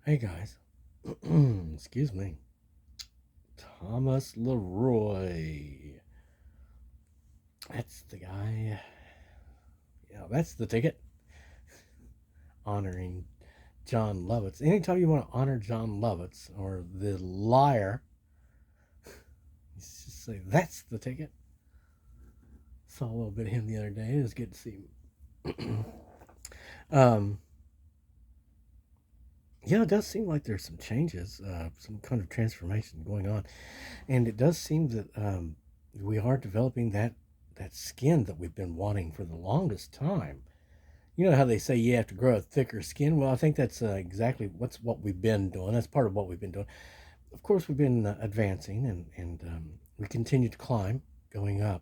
Hey guys, excuse me. Thomas Leroy. That's the guy. Yeah, that's the ticket. Honoring John Lovitz. Anytime you want to honor John Lovitz or the liar, you just say that's the ticket. Saw a little bit of him the other day. It was good to see him. um, yeah, it does seem like there's some changes, some kind of transformation going on, and it does seem that we are developing that skin that we've been wanting for the longest time. You know how they say you have to grow a thicker skin? Well, I think that's exactly what we've been doing. That's part of what we've been doing. Of course, we've been advancing and we continue to climb, going up.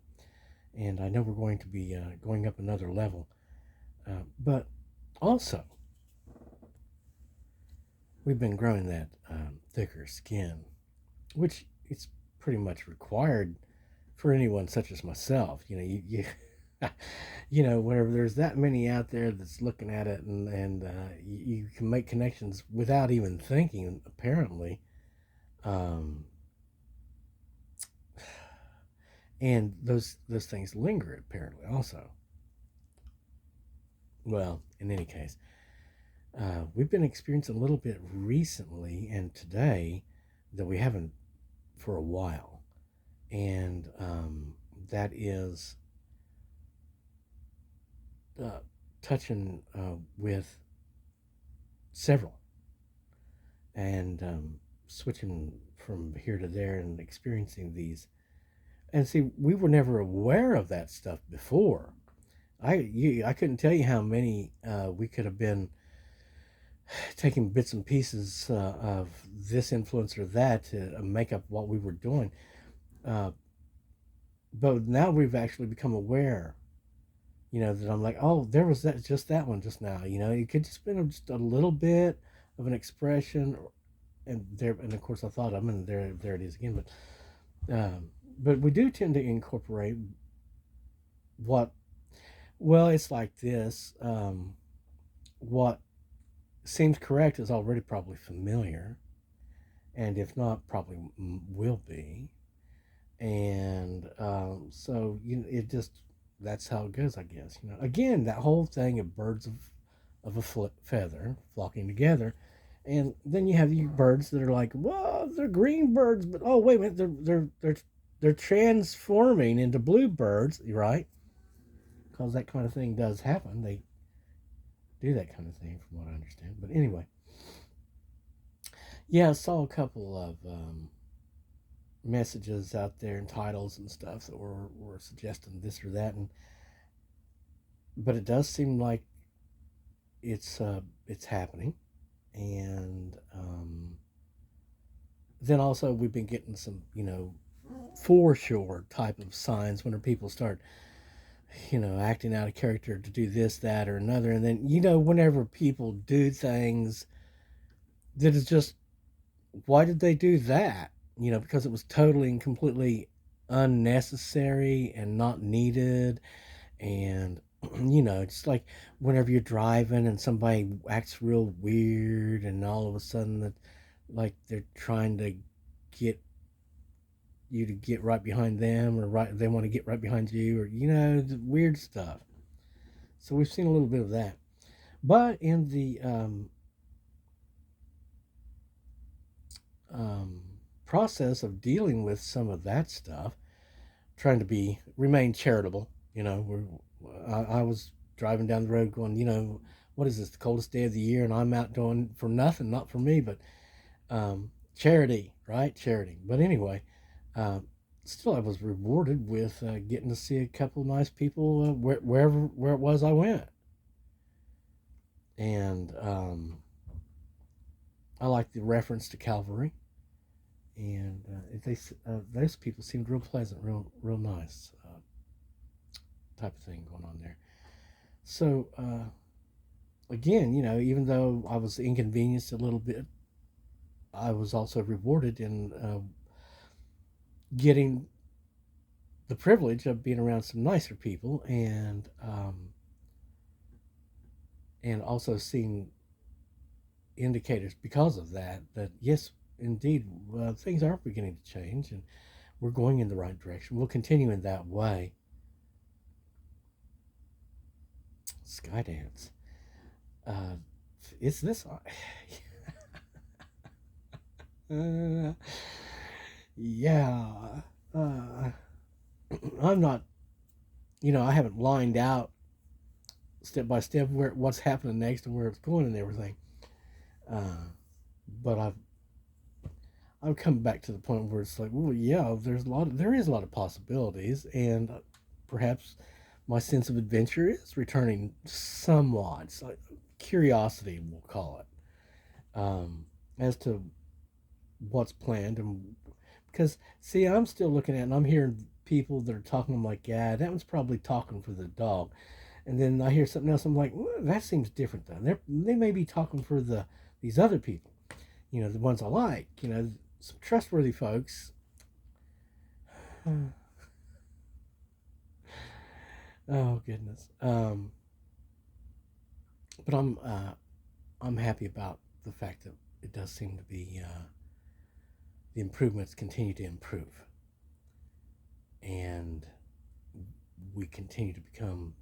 And I know we're going to be going up another level. But also, we've been growing that thicker skin, which it's pretty much required for anyone such as myself. Whenever there's that many out there that's looking at it and you can make connections without even thinking, apparently. Um, and those things linger, apparently, also. Well, in any case, we've been experiencing a little bit recently and today that we haven't for a while. And that is uh, touching with several and switching from here to there and experiencing these. And see, we were never aware of that stuff before. I couldn't tell you how many we could have been taking bits and pieces of this influence or that to make up what we were doing. Uh, but now we've actually become aware, that I'm like, oh, there was that one just now. It could just been just a little bit of an expression, and of course I thought I'm in there. It is again, but we do tend to incorporate what. Well, it's like this. What seems correct is already probably familiar, and if not, probably will be. And so it just that's how it goes, I guess. Again, that whole thing of birds of a feather flocking together, and then you have you birds that are like, whoa, they're green birds, but oh wait a minute, they're transforming into blue birds, right? Because that kind of thing does happen. They do that kind of thing, from what I understand. But anyway, yeah, I saw a couple of messages out there and titles and stuff that were suggesting this or that, and but it does seem like it's happening, and then also we've been getting some foreshore type of signs when people start acting out of character to do this, that, or another, and then whenever people do things that is just why did they do that? Because it was totally and completely unnecessary and not needed. And, it's like whenever you're driving and somebody acts real weird and all of a sudden that like they're trying to get you to get right behind them or they want to get right behind you or, the weird stuff. So we've seen a little bit of that. But in the um, process of dealing with some of that stuff, trying to remain charitable. I was driving down the road going, what is this, the coldest day of the year, and I'm out doing for nothing, not for me, but charity, right? Charity. But anyway, uh, still, I was rewarded with getting to see a couple of nice people where it was I went, and I like the reference to Calvary, and those people seemed real pleasant, real nice type of thing going on there. So again, even though I was inconvenienced a little bit, I was also rewarded in getting the privilege of being around some nicer people and also seeing indicators because of that yes, indeed, things are beginning to change, and we're going in the right direction. We'll continue in that way. Skydance. Uh, is this? Uh, yeah. Uh, I'm not. I haven't lined out step by step what's happening next and where it's going and everything. Uh, but I've come back to the point where it's like, well, yeah, there is a lot of possibilities, and perhaps my sense of adventure is returning somewhat. So curiosity, we'll call it, as to what's planned, and because see, I'm still looking at it and I'm hearing people that are talking. I'm like, yeah, that one's probably talking for the dog, and then I hear something else. I'm like, well, that seems different though. They may be talking for these other people, the ones I like, some trustworthy folks. Oh goodness. But I'm happy about the fact that it does seem to be the improvements continue to improve, and we continue to become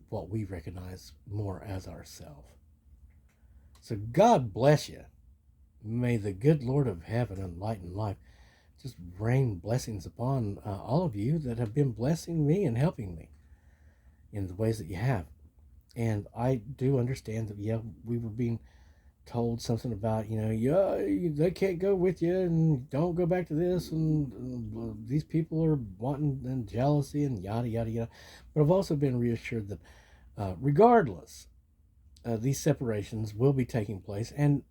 what we recognize more as ourselves. So God bless you. May the good Lord of heaven and light and life just rain blessings upon all of you that have been blessing me and helping me in the ways that you have. And I do understand that, yeah, we were being told something about, yeah, they can't go with you and don't go back to this. And these people are wanting and jealousy and yada, yada, yada. But I've also been reassured that regardless, these separations will be taking place. And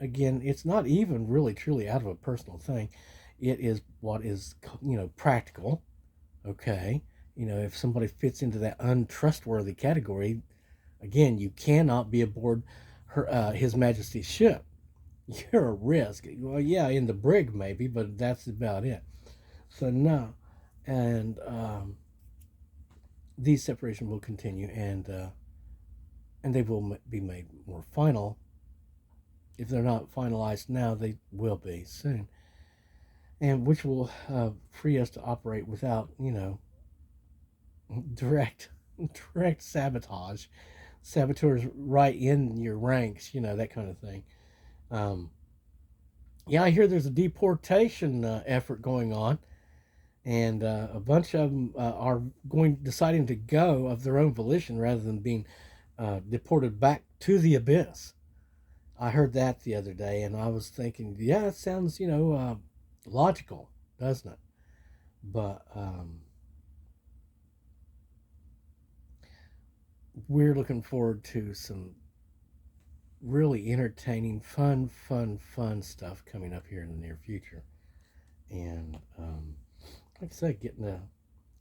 again, it's not even really truly out of a personal thing. It is what is, practical. Okay. If somebody fits into that untrustworthy category, again, you cannot be aboard His Majesty's ship. You're a risk. Well, yeah, in the brig maybe, but that's about it. So no, and these separations will continue, and they will be made more final. If they're not finalized now, they will be soon, and which will free us to operate without, direct direct sabotage, saboteurs right in your ranks, that kind of thing. Um, yeah, I hear there's a deportation effort going on, and a bunch of them are deciding to go of their own volition rather than being deported back to the abyss. I heard that the other day, and I was thinking, yeah, it sounds, logical, doesn't it? But we're looking forward to some really entertaining, fun stuff coming up here in the near future. And like I said, getting to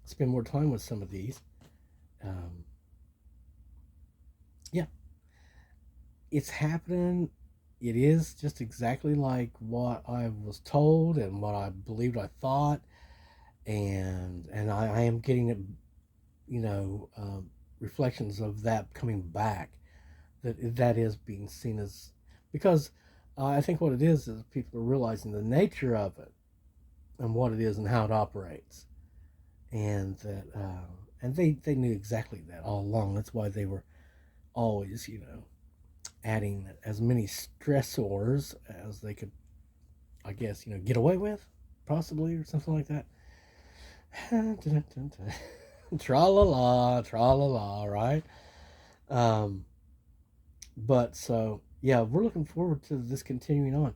spend more time with some of these. Um, yeah, it's happening. It is just exactly like what I was told and what I believed I thought, and I am getting it, reflections of that coming back. That is being seen as, because I think what it is people are realizing the nature of it and what it is and how it operates, and that and they knew exactly that all along. That's why they were always, adding as many stressors as they could, I guess, get away with, possibly, or something like that. Tra la la, tra la la, right? Um, but so yeah, we're looking forward to this continuing on.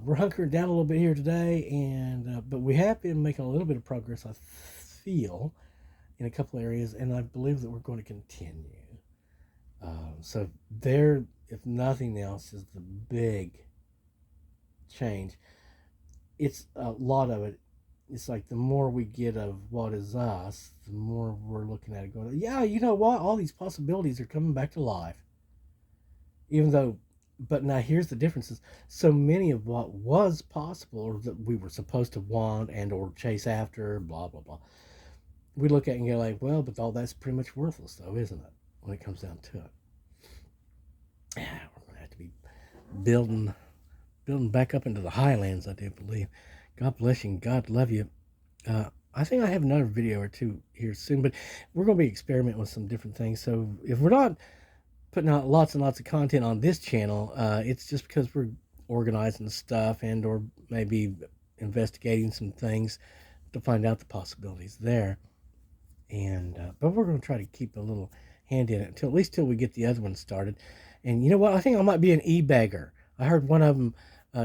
We're hunkering down a little bit here today, and but we have been making a little bit of progress, I feel, in a couple areas, and I believe that we're going to continue. So there, if nothing else, is the big change. It's a lot of it. It's like the more we get of what is us, the more we're looking at it going, yeah, you know what? All these possibilities are coming back to life. Even though, but now here's the differences. So many of what was possible or that we were supposed to want and or chase after, blah, blah, blah, we look at it and go like, well, but all that's pretty much worthless though, isn't it? When it comes down to it. building back up into the highlands, I do believe. God bless you and God love you. I think I have another video or two here soon, but we're going to be experimenting with some different things. So if we're not putting out lots and lots of content on this channel, it's just because we're organizing stuff and or maybe investigating some things to find out the possibilities there. And but we're going to try to keep a little hand in it until at least till we get the other one started. And you know what? I think I might be an e-bagger. I heard one of them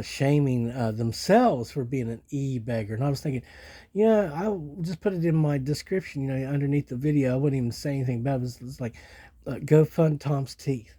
shaming themselves for being an e-bagger, and I was thinking, yeah, I'll just put it in my description, underneath the video. I wouldn't even say anything about it. It's like, go fund Tom's teeth.